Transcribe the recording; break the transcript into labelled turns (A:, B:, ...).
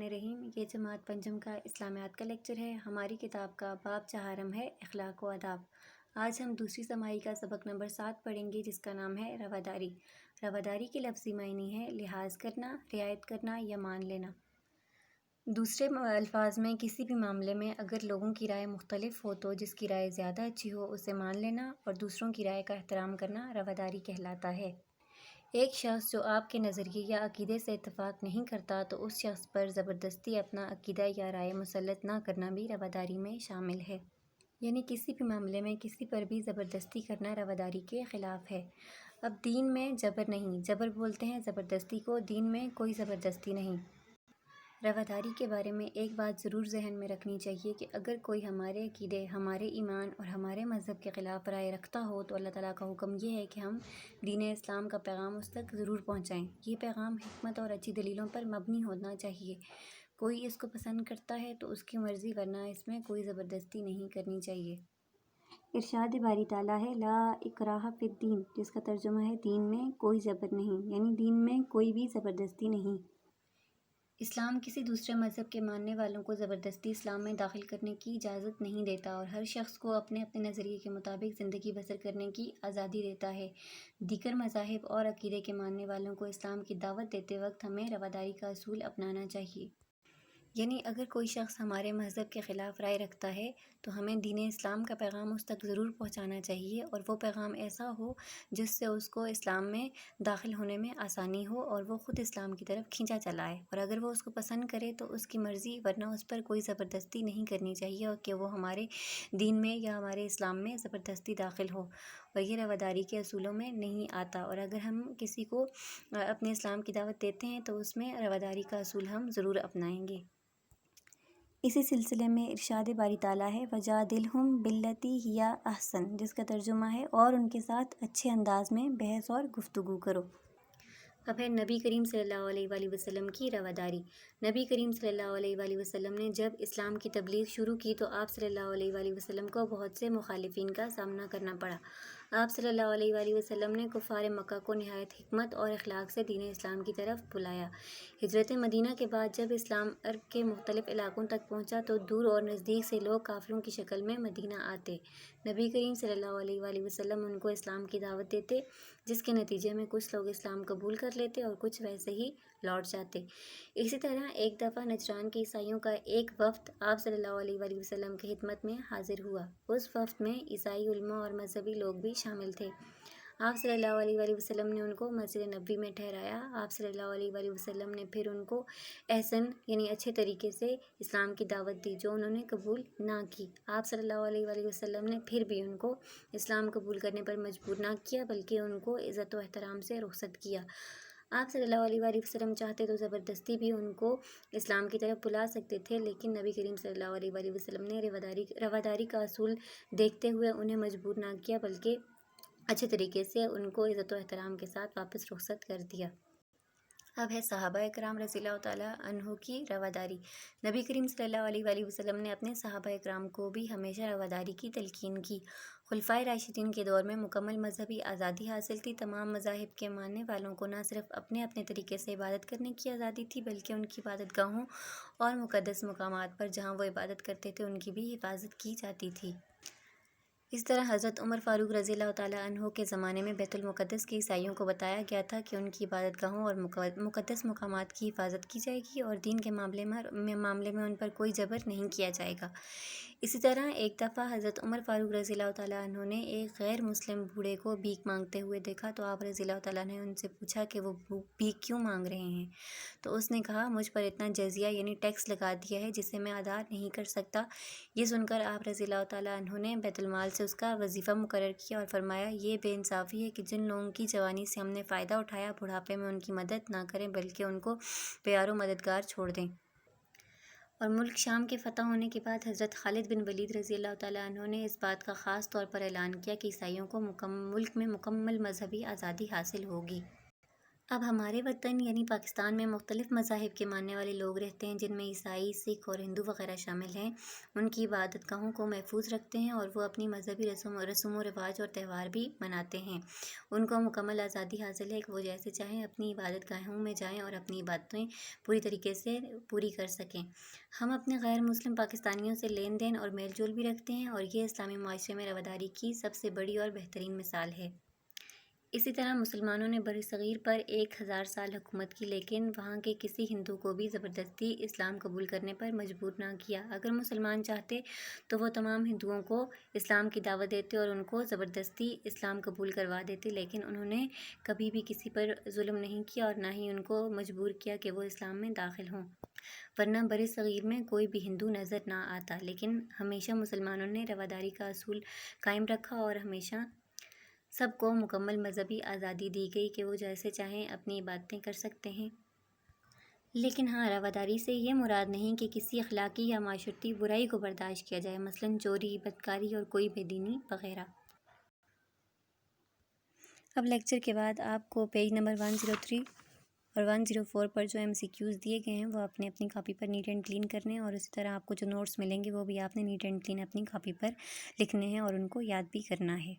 A: الرحیم۔ یہ جماعت پنجم کا اسلامیات کا لیکچر ہے۔ ہماری کتاب کا باب چہارم ہے اخلاق و آداب۔ آج ہم دوسری سماعی کا سبق نمبر 7 پڑھیں گے، جس کا نام ہے رواداری۔ رواداری کے لفظی معنی ہے لحاظ کرنا، رعایت کرنا یا مان لینا۔ دوسرے الفاظ میں کسی بھی معاملے میں اگر لوگوں کی رائے مختلف ہو تو جس کی رائے زیادہ اچھی ہو اسے مان لینا اور دوسروں کی رائے کا احترام کرنا رواداری کہلاتا ہے۔ ایک شخص جو آپ کے نظریے یا عقیدے سے اتفاق نہیں کرتا تو اس شخص پر زبردستی اپنا عقیدہ یا رائے مسلط نہ کرنا بھی رواداری میں شامل ہے۔ یعنی کسی بھی معاملے میں کسی پر بھی زبردستی کرنا رواداری کے خلاف ہے۔ اب دین میں جبر نہیں، جبر بولتے ہیں زبردستی کو، دین میں کوئی زبردستی نہیں۔ رواداری کے بارے میں ایک بات ضرور ذہن میں رکھنی چاہیے کہ اگر کوئی ہمارے عقیدے، ہمارے ایمان اور ہمارے مذہب کے خلاف رائے رکھتا ہو تو اللہ تعالیٰ کا حکم یہ ہے کہ ہم دین اسلام کا پیغام اس تک ضرور پہنچائیں۔ یہ پیغام حکمت اور اچھی دلیلوں پر مبنی ہونا چاہیے۔ کوئی اس کو پسند کرتا ہے تو اس کی مرضی، ورنہ اس میں کوئی زبردستی نہیں کرنی چاہیے۔ ارشاد باری تعالیٰ ہے لا اکراہ فی الدین، جس کا ترجمہ ہے دین میں کوئی جبر نہیں، یعنی دین میں کوئی بھی زبردستی نہیں۔ اسلام کسی دوسرے مذہب کے ماننے والوں کو زبردستی اسلام میں داخل کرنے کی اجازت نہیں دیتا اور ہر شخص کو اپنے اپنے نظریے کے مطابق زندگی بسر کرنے کی آزادی دیتا ہے۔ دیگر مذاہب اور عقیدے کے ماننے والوں کو اسلام کی دعوت دیتے وقت ہمیں رواداری کا اصول اپنانا چاہیے۔ یعنی اگر کوئی شخص ہمارے مذہب کے خلاف رائے رکھتا ہے تو ہمیں دین اسلام کا پیغام اس تک ضرور پہنچانا چاہیے، اور وہ پیغام ایسا ہو جس سے اس کو اسلام میں داخل ہونے میں آسانی ہو اور وہ خود اسلام کی طرف کھینچا چلا ہے، اور اگر وہ اس کو پسند کرے تو اس کی مرضی، ورنہ اس پر کوئی زبردستی نہیں کرنی چاہیے اور کہ وہ ہمارے دین میں یا ہمارے اسلام میں زبردستی داخل ہو، اور یہ رواداری کے اصولوں میں نہیں آتا۔ اور اگر ہم کسی کو اپنے اسلام کی دعوت دیتے ہیں تو اس میں رواداری کا اصول ہم ضرور اپنائیں گے۔ اسی سلسلے میں ارشاد باری تعالیٰ ہے وَجَادِلْهُمْ بِالَّتِي هِيَ أَحْسَنُ، جس کا ترجمہ ہے اور ان کے ساتھ اچھے انداز میں بحث اور گفتگو کرو۔ اب ہے نبی کریم صلی اللہ علیہ وآلہ وسلم کی رواداری۔ نبی کریم صلی اللہ علیہ وآلہ وسلم نے جب اسلام کی تبلیغ شروع کی تو آپ صلی اللہ علیہ وآلہ وسلم کو بہت سے مخالفین کا سامنا کرنا پڑا۔ آپ صلی اللہ علیہ وآلہ وسلم نے کفار مکہ کو نہایت حکمت اور اخلاق سے دین اسلام کی طرف بلایا۔ ہجرت مدینہ کے بعد جب اسلام عرب کے مختلف علاقوں تک پہنچا تو دور اور نزدیک سے لوگ قافلوں کی شکل میں مدینہ آتے۔ نبی کریم صلی اللہ علیہ وآلہ وسلم ان کو اسلام کی دعوت دیتے، جس کے نتیجے میں کچھ لوگ اسلام قبول کر لیتے اور کچھ ویسے ہی لوٹ جاتے۔ اسی طرح ایک دفعہ نجران کے عیسائیوں کا ایک وفد آپ صلی اللہ علیہ وآلہ وسلم کی خدمت میں حاضر ہوا۔ اس وفد میں عیسائی علماء اور مذہبی لوگ بھی شامل تھے۔ آپ صلی اللہ علیہ وآلہ وسلم نے ان کو مسجد نبوی میں ٹھہرایا۔ آپ صلی اللہ علیہ وآلہ وسلم نے پھر ان کو احسن یعنی اچھے طریقے سے اسلام کی دعوت دی جو انہوں نے قبول نہ کی۔ آپ صلی اللہ علیہ وآلہ وسلم نے پھر بھی ان کو اسلام قبول کرنے پر مجبور نہ کیا، بلکہ ان کو عزت و احترام سے رخصت کیا۔ آپ صلی اللہ علیہ وآلہ وسلم چاہتے تو زبردستی بھی ان کو اسلام کی طرف بلا سکتے تھے، لیکن نبی کریم صلی اللہ علیہ وآلہ وسلم نے رواداری کا اصول دیکھتے ہوئے انہیں مجبور نہ کیا، بلکہ اچھے طریقے سے ان کو عزت و احترام کے ساتھ واپس رخصت کر دیا۔ اب ہے صحابہ اکرام رضی اللہ تعالیٰ عنہ کی رواداری۔ نبی کریم صلی اللہ علیہ وآلہ وسلم نے اپنے صحابہ اکرام کو بھی ہمیشہ رواداری کی تلقین کی۔ خلفائے راشدین کے دور میں مکمل مذہبی آزادی حاصل تھی۔ تمام مذاہب کے ماننے والوں کو نہ صرف اپنے اپنے طریقے سے عبادت کرنے کی آزادی تھی، بلکہ ان کی عبادت گاہوں اور مقدس مقامات پر جہاں وہ عبادت کرتے تھے ان کی بھی حفاظت کی جاتی تھی۔ اس طرح حضرت عمر فاروق رضی اللہ تعالیٰ عنہ کے زمانے میں بیت المقدس کے عیسائیوں کو بتایا گیا تھا کہ ان کی عبادت گاہوں اور مقدس مقامات کی حفاظت کی جائے گی اور دین کے معاملے میں ان پر کوئی جبر نہیں کیا جائے گا۔ اسی طرح ایک دفعہ حضرت عمر فاروق رضی اللہ تعالیٰ عنہ نے ایک غیر مسلم بوڑھے کو بھیک مانگتے ہوئے دیکھا تو آپ رضی اللہ تعالیٰ نے ان سے پوچھا کہ وہ بھیک کیوں مانگ رہے ہیں؟ تو اس نے کہا مجھ پر اتنا جزیہ یعنی ٹیکس لگا دیا ہے جسے میں ادا نہیں کر سکتا۔ یہ سن کر آپ رضی اللہ تعالیٰ عنہ نے بیت المال سے اس کا وظیفہ مقرر کیا اور فرمایا یہ بے انصافی ہے کہ جن لوگوں کی جوانی سے ہم نے فائدہ اٹھایا بڑھاپے میں ان کی مدد نہ کریں بلکہ ان کو پیار و مددگار چھوڑ دیں۔ اور ملک شام کے فتح ہونے کے بعد حضرت خالد بن ولید رضی اللہ تعالیٰ عنہ نے اس بات کا خاص طور پر اعلان کیا کہ عیسائیوں کو ملک میں مکمل مذہبی آزادی حاصل ہوگی۔ اب ہمارے وطن یعنی پاکستان میں مختلف مذاہب کے ماننے والے لوگ رہتے ہیں، جن میں عیسائی، سکھ اور ہندو وغیرہ شامل ہیں۔ ان کی عبادت گاہوں کو محفوظ رکھتے ہیں اور وہ اپنی مذہبی رسوم و رواج اور تہوار بھی مناتے ہیں۔ ان کو مکمل آزادی حاصل ہے کہ وہ جیسے چاہیں اپنی عبادت گاہوں میں جائیں اور اپنی عبادتیں پوری طریقے سے پوری کر سکیں۔ ہم اپنے غیر مسلم پاکستانیوں سے لین دین اور میل جول بھی رکھتے ہیں اور یہ اسلامی معاشرے میں رواداری کی سب سے بڑی اور بہترین مثال ہے۔ اسی طرح مسلمانوں نے برصغیر پر 1000 سال حکومت کی، لیکن وہاں کے کسی ہندو کو بھی زبردستی اسلام قبول کرنے پر مجبور نہ کیا۔ اگر مسلمان چاہتے تو وہ تمام ہندوؤں کو اسلام کی دعوت دیتے اور ان کو زبردستی اسلام قبول کروا دیتے، لیکن انہوں نے کبھی بھی کسی پر ظلم نہیں کیا اور نہ ہی ان کو مجبور کیا کہ وہ اسلام میں داخل ہوں، ورنہ برصغیر میں کوئی بھی ہندو نظر نہ آتا۔ لیکن ہمیشہ مسلمانوں نے رواداری کا اصول قائم رکھا اور ہمیشہ سب کو مکمل مذہبی آزادی دی گئی کہ وہ جیسے چاہیں اپنی عبادتیں کر سکتے ہیں۔ لیکن ہاں، رواداری سے یہ مراد نہیں کہ کسی اخلاقی یا معاشرتی برائی کو برداشت کیا جائے، مثلاً چوری، بدکاری اور کوئی بے دینی وغیرہ۔ اب لیکچر کے بعد آپ کو پیج نمبر 103 اور 104 پر جو MCQs دیے گئے ہیں وہ اپنے اپنی کاپی پر نیٹ اینڈ کلین کرنے ہیں، اور اسی طرح آپ کو جو نوٹس ملیں گے وہ بھی آپ نے نیٹ اینڈ کلین اپنی کاپی پر لکھنے ہیں اور ان کو یاد بھی کرنا ہے۔